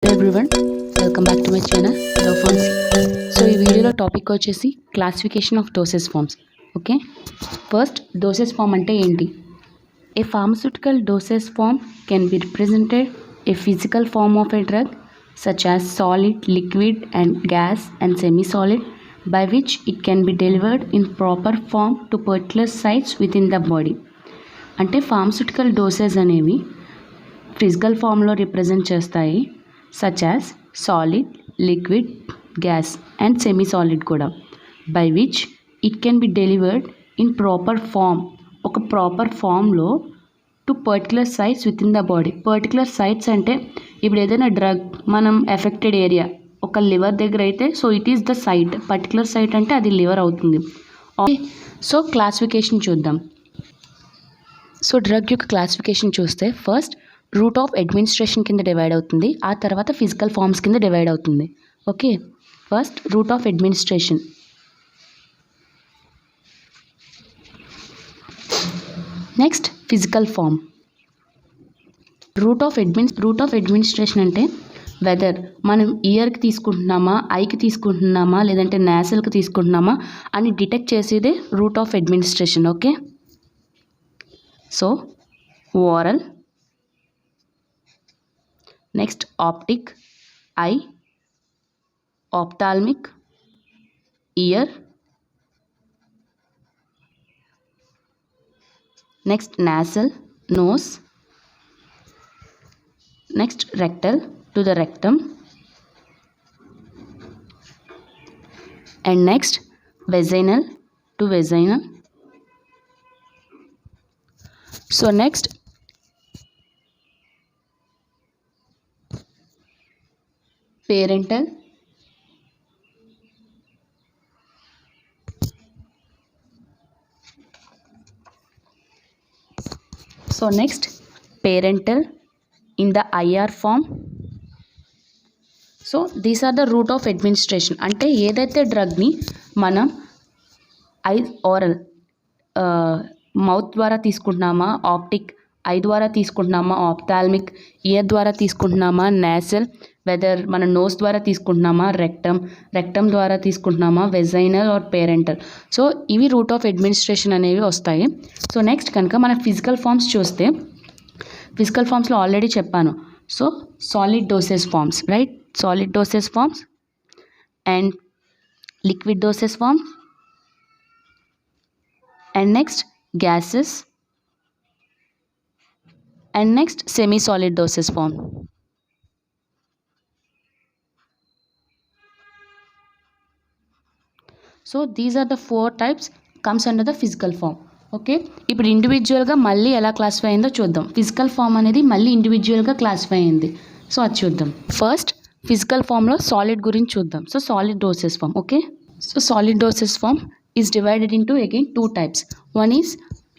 Hello everyone, welcome back to my channel the pharmacy. So ఈ వీడియోలో topic వచ్చేసి classification of dosage forms. Okay, first dosage form అంటే ఏంటి? A pharmaceutical dosage form can be represented a physical form of a drug such as solid, liquid and gas and semi-solid by which it can be delivered in proper form to particular sites within the body. అంటే pharmaceutical dosage అనేవి physical ఫామ్లో represent చేస్తాయి, such as solid, liquid, gas and semi solid కూడా, by which it can be delivered in proper form, ఒక proper ఫామ్లో to particular sites within the body. Particular sites అంటే ఇప్పుడు ఏదైనా drug మనం ఎఫెక్టెడ్ ఏరియా ఒక liver దగ్గర అయితే so it is the site, particular site అంటే అది లివర్ అవుతుంది. సో క్లాసిఫికేషన్ చూద్దాం. సో డ్రగ్ యొక్క క్లాసిఫికేషన్ చూస్తే ఫస్ట్ రూట్ ఆఫ్ అడ్మినిస్ట్రేషన్ కింద డివైడ్ అవుతుంది, ఆ తర్వాత ఫిజికల్ ఫార్మ్స్ కింద డివైడ్ అవుతుంది. Okay, first route of administration. Next physical form. Route of administration అంటే వెదర్ మనం ఇయర్కి తీసుకుంటున్నామా, ఐకి తీసుకుంటున్నామా, లేదంటే నేసల్కి తీసుకుంటున్నామా అని డిటెక్ట్ చేసేదే route of administration. Okay, so oral, next optic, I, ophthalmic, year, next nasal, nose, next rectal to the rectum, and next vaginal to vagina. So next parental, so next parental in the IR form. So these are the route of administration. అంటే ఏదైతే డ్రగ్ని మనం oral mouth ద్వారా తీసుకుంటున్నామా, optic I ద్వారా తీసుకుంటున్నామా, ophthalmic ear ద్వారా తీసుకుంటున్నామా, nasal whether మన nose ద్వారా తీసుకుంటున్నామా, రెక్టమ్ ద్వారా తీసుకుంటున్నామా, వెజైనల్ ఆర్ పేరెంటల్. సో ఇవి రూట్ ఆఫ్ అడ్మినిస్ట్రేషన్ అనేవి వస్తాయి. సో నెక్స్ట్ కనుక మన ఫిజికల్ ఫార్మ్స్ చూస్తే, ఫిజికల్ ఫార్మ్స్లో ఆల్రెడీ చెప్పాను. So solid dosage forms, right, solid dosage forms and liquid dosage forms and next gases and next semi-solid dosage form. So these are the four types comes under the physical form. Okay, ఇప్పుడు ఇండివిజువల్గా మళ్ళీ ఎలా classify అయిందో చూద్దాం. Physical form అనేది మళ్ళీ ఇండివిజువల్గా classify అయింది, సో అది చూద్దాం. ఫస్ట్ ఫిజికల్ ఫామ్లో సాలిడ్ గురించి చూద్దాం. So solid dosage form. Okay, so solid dosage form is divided into again two types. One is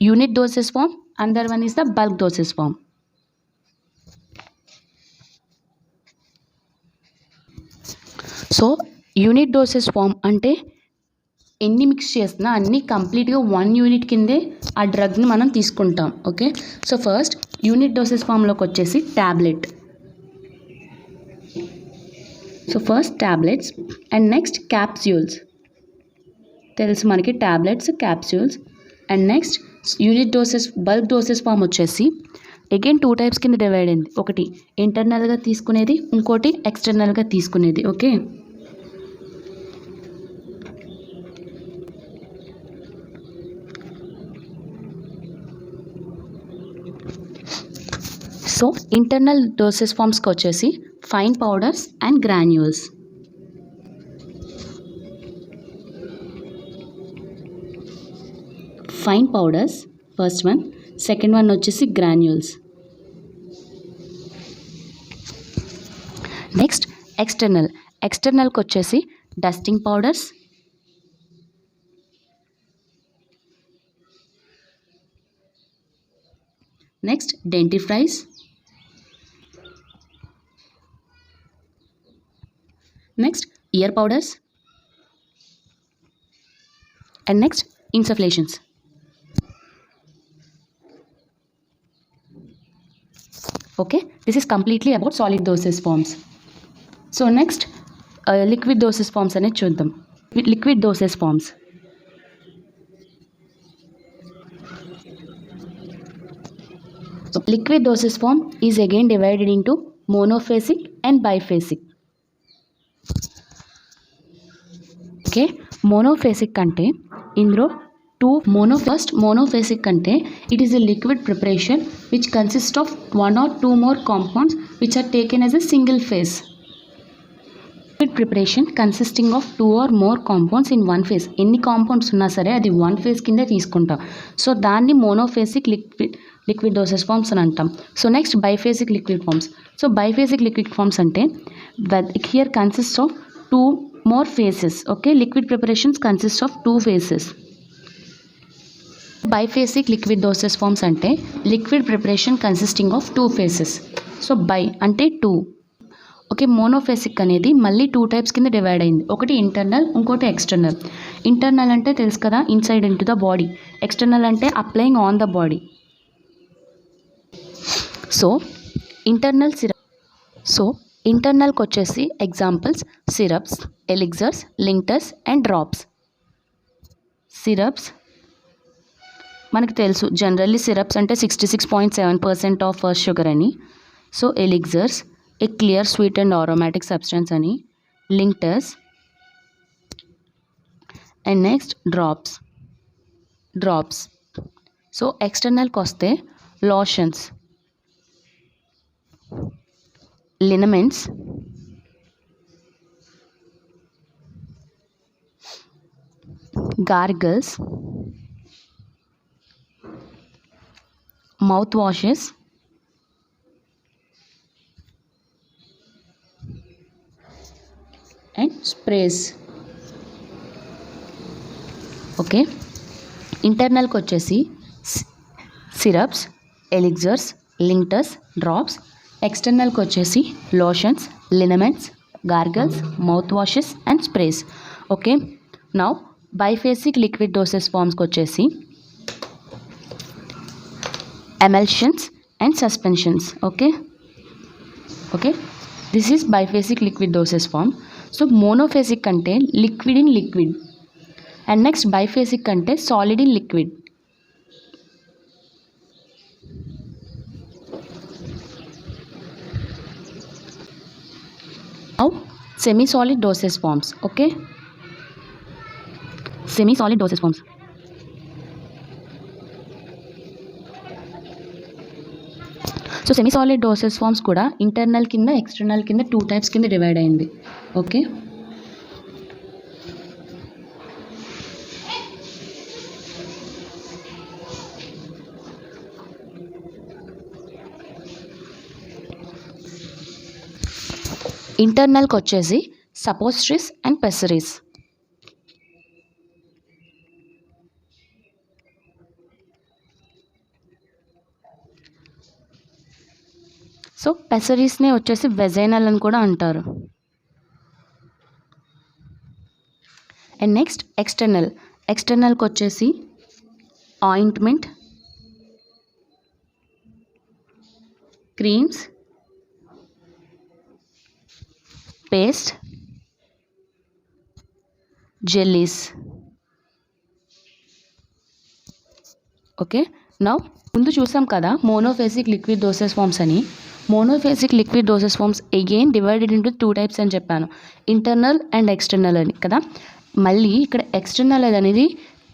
unit dosage form, another one is the bulk dosage form. So unit dosage form అంటే ఎన్ని mix చేసినా అన్నీ కంప్లీట్గా 1 unit కిందే ఆ డ్రగ్ని మనం తీసుకుంటాం. Okay, so first unit dosage ఫామ్లోకి వచ్చేసి tablet. So first tablets and next capsules, తెలుసు మనకి tablets, capsules. And next unit doses bulk doses form వచ్చేసి అగైన్ 2 టైప్స్ కింద డివైడ్ అయింది. ఒకటి ఇంటర్నల్గా తీసుకునేది, ఇంకోటి ఎక్స్టర్నల్గా తీసుకునేది. ఓకే, సో ఇంటర్నల్ డోసెస్ ఫామ్స్కి వచ్చేసి fine powders and granules. Fine powders first one, second one వచ్చేసి గ్రాన్యూల్స్. నెక్స్ట్ ఎక్స్టర్నల్కి వచ్చేసి dusting powders, next dentifrice, next ear powders and next insufflations. Okay, this is completely about solid dosage forms. So next liquid doses forms అనేది చూద్దాం. Liquid doses forms. So liquid dosage form is again divided into monophasic and biphasic. Okay, monophasic ante indro first monophasic ante it is a liquid preparation which consists of one or two more compounds which are taken as a single phase. Liquid preparation consisting of two or more compounds in one phase. Any compounds unna sare adi one phase kinda teeskunta. So danni monophasic liquid dosage forms అని అంటాం. So next biphasic liquid forms. So biphasic liquid forms అంటే here consist of two more phases. Okay, liquid preparations consist of two phases. Biphasic liquid doses forms అంటే liquid preparation consisting of two phases. So bi అంటే two. Okay, monophasic అనేది మళ్ళీ two types కింద divide అయింది. ఒకటి internal, ఇంకోటి external. Internal అంటే తెలుసు కదా, inside into the body. External అంటే applying on the body. So ఇంటర్నల్కి వచ్చేసి examples syrups, elixirs, linctuses and drops. Syrups మనకు తెలుసు, జనరల్లీ సిరప్స్ అంటే 66.7% ఆఫ్ షుగర్ అని. So elixirs a clear sweet and aromatic substance అని. Linctuses and next drops. So ఎక్స్టర్నల్కి వస్తే lotions, liniments, gargles, mouthwashes, and sprays. Okay, ఇంటర్నల్కి వచ్చేసి syrups, elixirs, linctuses, drops. ఎక్స్టర్నల్కి వచ్చేసి lotions, liniments, gargles, mouth washes and sprays. Okay, now biphasic liquid doses ఫార్మ్స్కి వచ్చేసి emulsions and suspensions. Okay, this is biphasic liquid doses form. So monophasic అంటే liquid in liquid and next biphasic అంటే solid in liquid. Semi-solid dosage forms. Okay, semi-solid dosage forms. So semi solid doses forms కూడా internal కింద, external కింద two types కింద divide అయింది. Okay, ఇంటర్నల్కి వచ్చేసి suppositories and పెసరీస్. So పెసరీస్నే వచ్చేసి వెజైనల్ అని కూడా అంటారు. అండ్ నెక్స్ట్ ఎక్స్టర్నల్కి వచ్చేసి ointment, creams, paste, jellies. Okay, now ముందు చూసాం కదా మోనోఫేసిక్ లిక్విడ్ డోసెస్ ఫార్మ్స్ అని. Monophasic liquid doses forms again divided into two types అని చెప్పాను, ఇంటర్నల్ అండ్ ఎక్స్టర్నల్ అని కదా. మళ్ళీ ఇక్కడ ఎక్స్టర్నల్ అనేది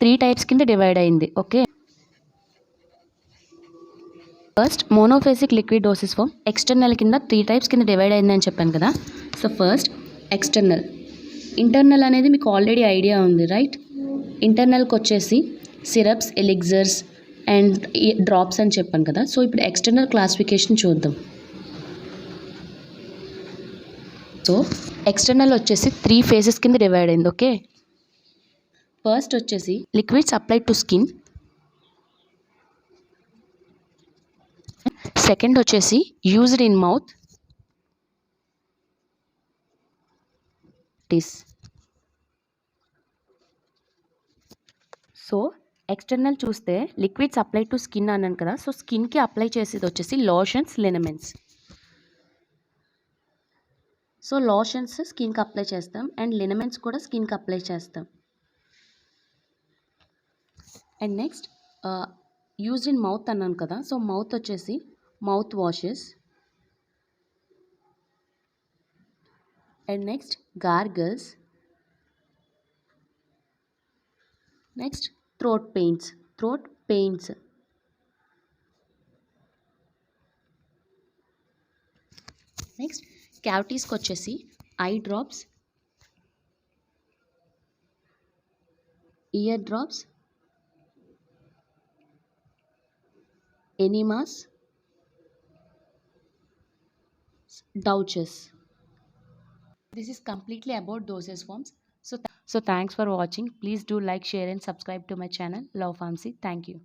త్రీ టైప్స్ కింద డివైడ్ అయింది. Okay, first monophasic liquid doses form external కింద త్రీ టైప్స్ కింద డివైడ్ అయిందని చెప్పాను కదా. So first external. ఇంటర్నల్ అనేది మీకు ఆల్రెడీ ఐడియా ఉంది, రైట్. ఇంటర్నల్కి వచ్చేసి సిరప్స్, ఎలిక్సర్స్ అండ్ డ్రాప్స్ అని చెప్పాను కదా. సో ఇప్పుడు ఎక్స్టర్నల్ క్లాసిఫికేషన్ చూద్దాం. సో ఎక్స్టర్నల్ వచ్చేసి త్రీ ఫేజెస్ కింద డివైడ్ అయింది. ఓకే, ఫస్ట్ వచ్చేసి liquids applied to skin. Second వచ్చేసి used in mouth. So external చూస్తే లిక్విడ్స్ అప్లై టు స్కిన్ అన్నాను కదా. సో స్కిన్కి అప్లై చేసేది వచ్చేసి లోషన్స్, లినమెంట్స్. సో లోషన్స్ స్కిన్కి అప్లై చేస్తాం అండ్ లినమెంట్స్ కూడా స్కిన్కి అప్లై చేస్తాం. And next used in mouth అన్నాను కదా, సో మౌత్ వచ్చేసి mouth washes. And next gargles. Next throat pains. Next క్యావిటీస్కి వచ్చేసి eye drops, ear drops, enemas, douches. This is completely about dosage forms. So thanks for watching. Please do like, share and subscribe to my channel Love Pharmacy. Thank you.